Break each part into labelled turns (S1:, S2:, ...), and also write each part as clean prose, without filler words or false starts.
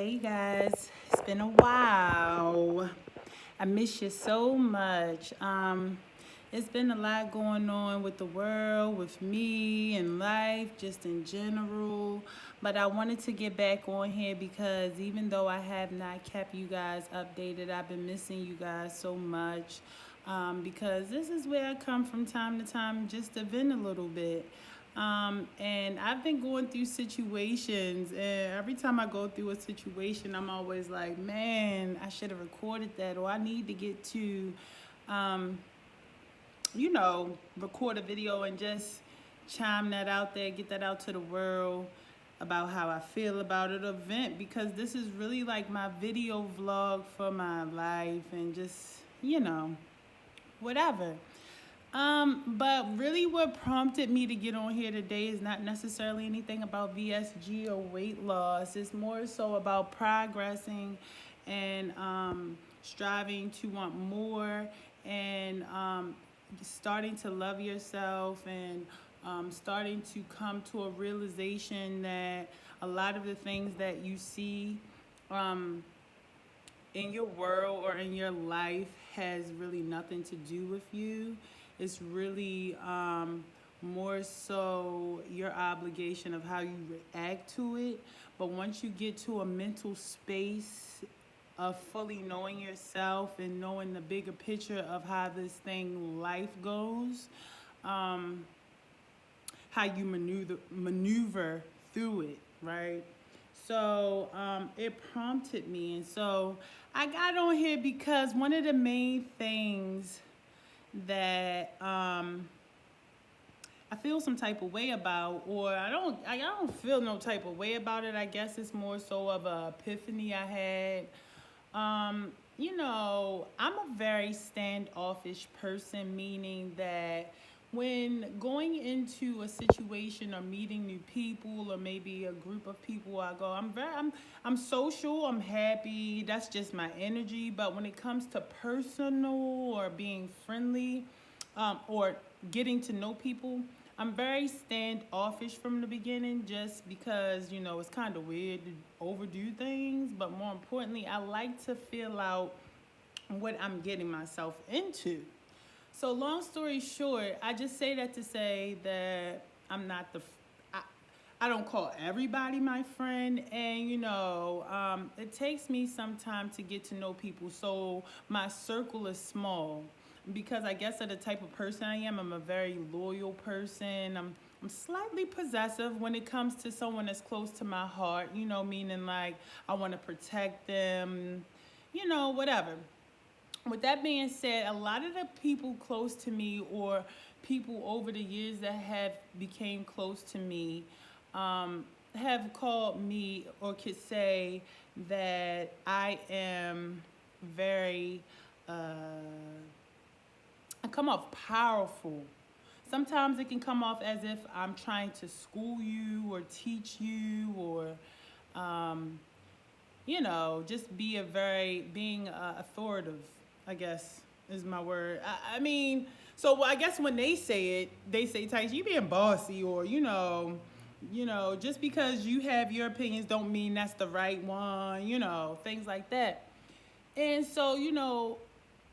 S1: Hey guys, it's been a while. I miss you so much. It's been a lot going on with the world, with me, and life, just in general. But I wanted to get back on here because even though I have not kept you guys updated, I've been missing you guys so much. Because this is where I come from time to time just to vent a little bit. And I've been going through situations, and every time I go through a situation, I'm always like, man, I should have recorded that, or I need to get to, um, record a video and just chime that out there, get that out to the world about how I feel about it, event, because this is really like my video vlog for my life and just, whatever. But really what prompted me to get on here today is not necessarily anything about VSG or weight loss. It's more so about progressing and striving to want more and starting to love yourself and starting to come to a realization that a lot of the things that you see um, in your world or in your life has really nothing to do with you. It's really more so your obligation of how you react to it. But once you get to a mental space of fully knowing yourself and knowing the bigger picture of how this thing life goes, how you maneuver through it, right? So it prompted me, and so I got on here because one of the main things that I feel some type of way about, or I don't feel no type of way about it. I guess it's more so of a epiphany I had. I'm a very standoffish person, meaning that when going into a situation or meeting new people or maybe a group of people I go, I'm social, I'm happy, that's just my energy. But when it comes to personal or being friendly, or getting to know people, I'm very standoffish from the beginning just because, it's kind of weird to overdo things. But more importantly, I like to feel out what I'm getting myself into. So long story short, I just say that to say that I'm not I, I don't call everybody my friend, and it takes me some time to get to know people. So my circle is small because I guess of the type of person I am. I'm a very loyal person. I'm slightly possessive when it comes to someone that's close to my heart. Meaning like I want to protect them. Whatever. With that being said, a lot of the people close to me or people over the years that have became close to me have called me or could say that I am very, I come off powerful. Sometimes it can come off as if I'm trying to school you or teach you or, just being authoritative, I guess is my word. I mean, so I guess when they say it, they say, Tye, you being bossy, or just because you have your opinions don't mean that's the right one, things like that. And so,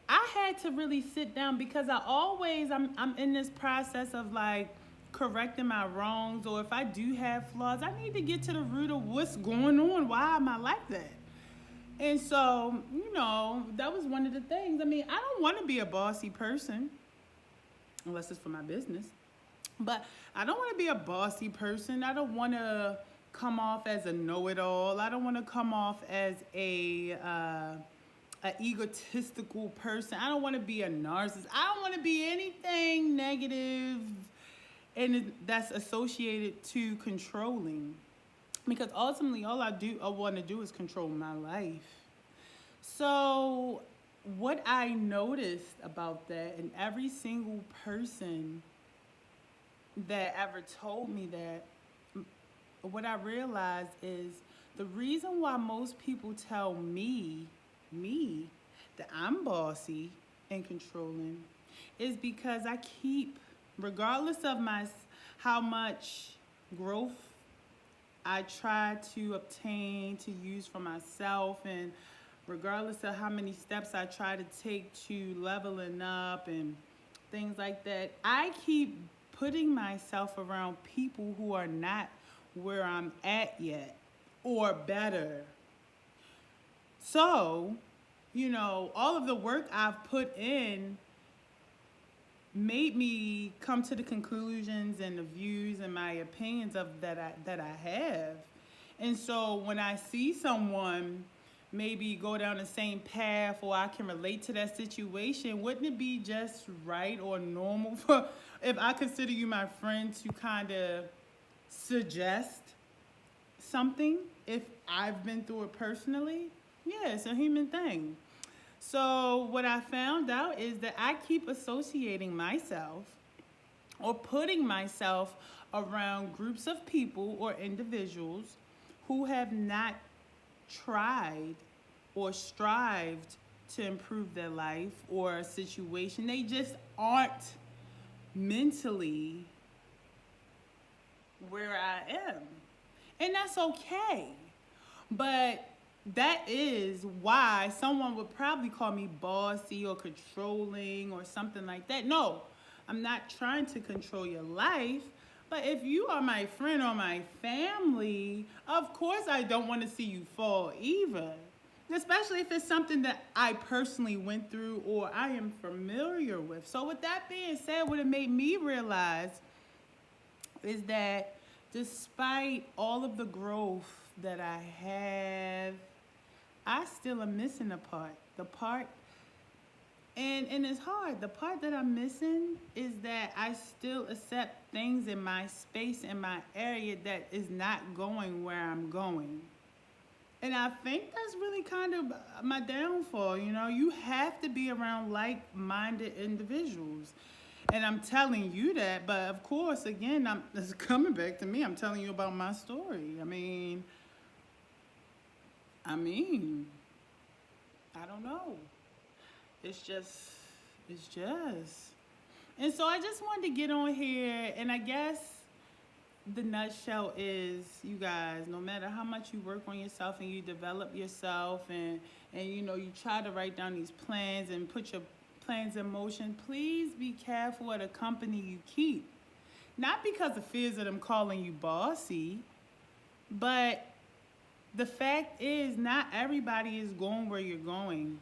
S1: I had to really sit down because I'm in this process of like correcting my wrongs, or if I do have flaws, I need to get to the root of what's going on. Why am I like that? And so, that was one of the things. I mean, I don't want to be a bossy person unless it's for my business. But I don't want to be a bossy person. I don't want to come off as a know-it-all. I don't want to come off as a egotistical person. I don't want to be a narcissist. I don't want to be anything negative and that's associated to controlling. Because ultimately, all I want to do is control my life. So, what I noticed about that, and every single person that ever told me that, what I realized is the reason why most people tell me, that I'm bossy and controlling is because I keep, regardless of how much growth I try to obtain to use for myself, and regardless of how many steps I try to take to leveling up and things like that, I keep putting myself around people who are not where I'm at yet or better. So, all of the work I've put in made me come to the conclusions and the views and my opinions of that I have. And so when I see someone maybe go down the same path, or I can relate to that situation, wouldn't it be just right or normal for, if I consider you my friend, to kind of suggest something if I've been through it personally? Yeah, it's a human thing. So what I found out is that I keep associating myself or putting myself around groups of people or individuals who have not tried or strived to improve their life or a situation. They just aren't mentally where I am. And that's okay. But that is why someone would probably call me bossy or controlling or something like that. No, I'm not trying to control your life. But if you are my friend or my family, of course I don't want to see you fall either. Especially if it's something that I personally went through or I am familiar with. So with that being said, what it made me realize is that despite all of the growth that I have, I still am missing a part. The part, and it's hard. The part that I'm missing is that I still accept things in my space, in my area, that is not going where I'm going. And I think that's really kind of my downfall. You have to be around like-minded individuals. And I'm telling you that, but of course, again, it's coming back to me. I'm telling you about my story. I mean, I don't know. It's just, it's just. And so I just wanted to get on here, and I guess the nutshell is, you guys, no matter how much you work on yourself and you develop yourself, and you try to write down these plans and put your plans in motion, please be careful of the company you keep. Not because of fears of them calling you bossy, but the fact is, not everybody is going where you're going.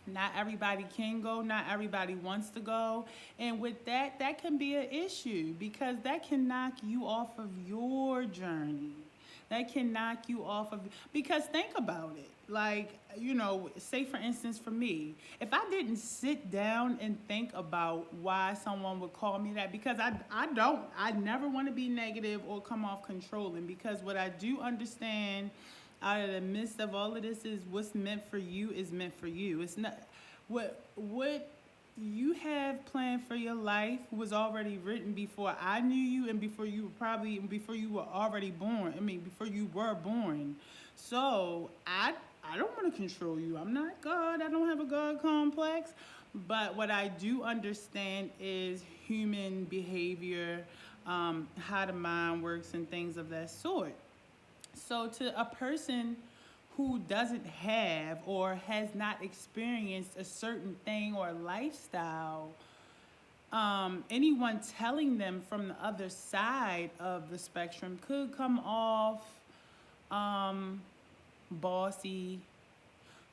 S1: Not everybody can go. Not everybody wants to go. And with that, that can be an issue, because that can knock you off of your journey. That can knock you off of, because think about it. Like, say for instance for me, if I didn't sit down and think about why someone would call me that, because I never want to be negative or come off controlling, because what I do understand out of the midst of all of this is what's meant for you is meant for you. It's not what you have planned for your life was already written before I knew you, and before you were already born. Before you were born. So I don't want to control you. I'm not God. I don't have a God complex. But what I do understand is human behavior, how the mind works, and things of that sort. So to a person who doesn't have or has not experienced a certain thing or lifestyle, anyone telling them from the other side of the spectrum could come off bossy,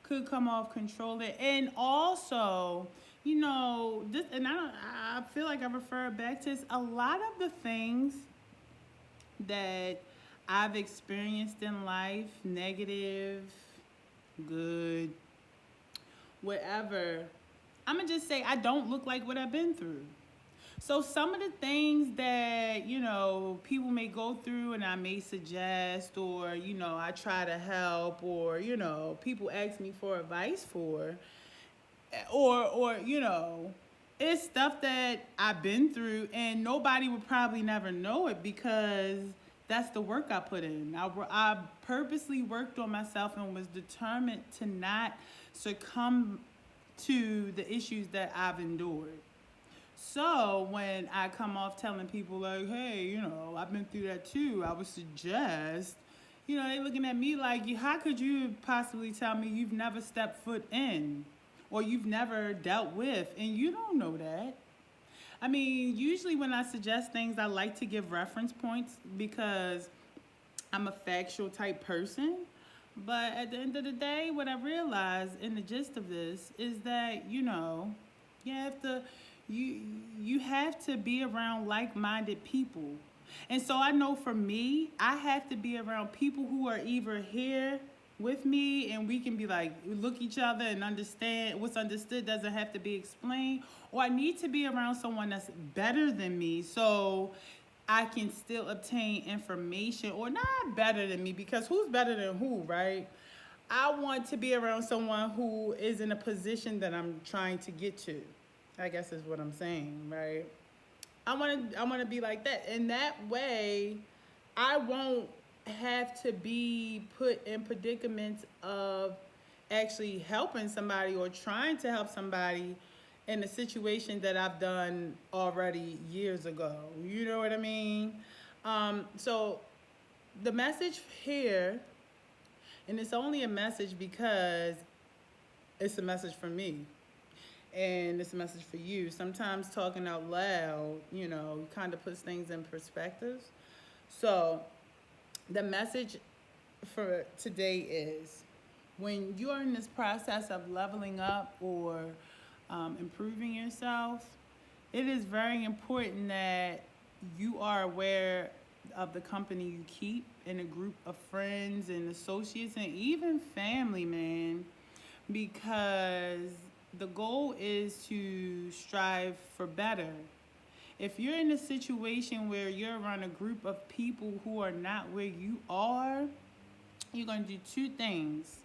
S1: could come off controlling, and also, this, and I feel like I refer back to this, a lot of the things that I've experienced in life, negative, good, whatever, I'm going to just say I don't look like what I've been through. So some of the things that, people may go through and I may suggest, or, I try to help, or, people ask me for advice for, or it's stuff that I've been through, and nobody would probably never know it, because that's the work I put in. I purposely worked on myself and was determined to not succumb to the issues that I've endured. So when I come off telling people like, hey, I've been through that too, I would suggest, they looking at me like, how could you possibly tell me you've never stepped foot in or you've never dealt with, and you don't know that. I mean, usually when I suggest things, I like to give reference points because I'm a factual type person. But at the end of the day, what I realize in the gist of this is that, you have to you you have to be around like-minded people. And so I know for me, I have to be around people who are either here with me and we can be like look each other and understand what's understood doesn't have to be explained, or I need to be around someone that's better than me so I can still obtain information, or not better than me because who's better than who, right? I want to be around someone who is in a position that I'm trying to get to. I guess is what I'm saying, right? I want to be like that. And that way I won't have to be put in predicaments of actually helping somebody or trying to help somebody in a situation that I've done already years ago. You know what I mean? So the message here, and it's only a message because it's a message for me and it's a message for you. Sometimes talking out loud, kind of puts things in perspective. So the message for today is when you are in this process of leveling up or improving yourself, it is very important that you are aware of the company you keep in a group of friends and associates and even family, man, because the goal is to strive for better. If you're in a situation where you're around a group of people who are not where you are, you're going to do two things.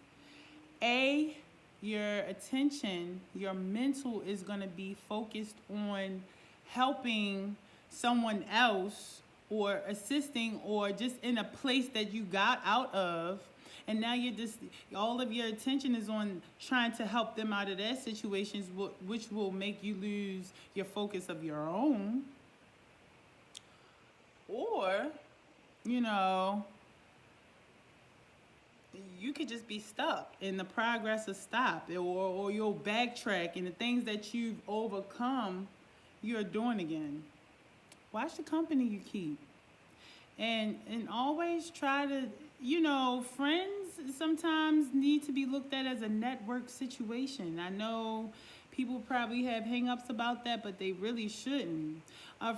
S1: A, your attention, your mental is going to be focused on helping someone else or assisting or just in a place that you got out of. And now all of your attention is on trying to help them out of their situations, which will make you lose your focus of your own. Or, you could just be stuck and the progress will stop, or you'll backtrack and the things that you've overcome, you're doing again. Watch the company you keep. And always try to, friends sometimes need to be looked at as a network situation. I know people probably have hang-ups about that, but they really shouldn't. A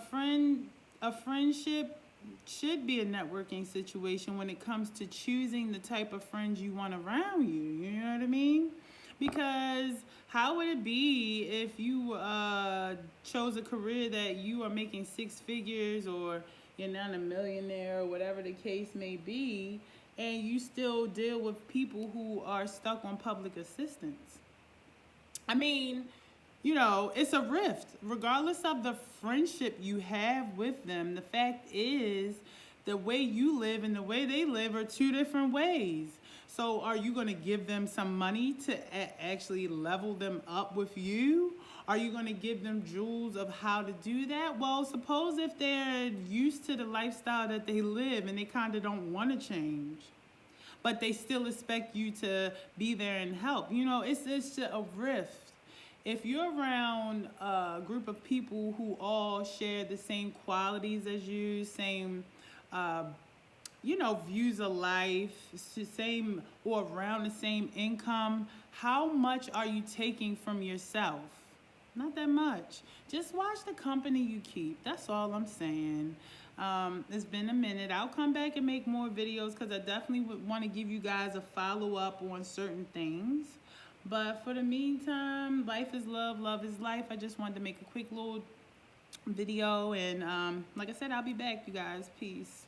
S1: friendship should be a networking situation when it comes to choosing the type of friends you want around you. You know what I mean? Because how would it be if you chose a career that you are making six figures, or you're not a millionaire, or whatever the case may be, and you still deal with people who are stuck on public assistance? I mean, it's a rift. Regardless of the friendship you have with them, the fact is the way you live and the way they live are two different ways. So are you going to give them some money to actually level them up with you? Are you going to give them jewels of how to do that? Well, suppose if they're used to the lifestyle that they live and they kind of don't want to change, but they still expect you to be there and help. It's just a rift. If you're around a group of people who all share the same qualities as you, same, views of life, same or around the same income, how much are you taking from yourself? Not that much. Just watch the company you keep. That's all I'm saying. It's been a minute. I'll come back and make more videos because I definitely would want to give you guys a follow-up on certain things. But for the meantime, life is love, love is life. I just wanted to make a quick little video. And like I said, I'll be back, you guys. Peace.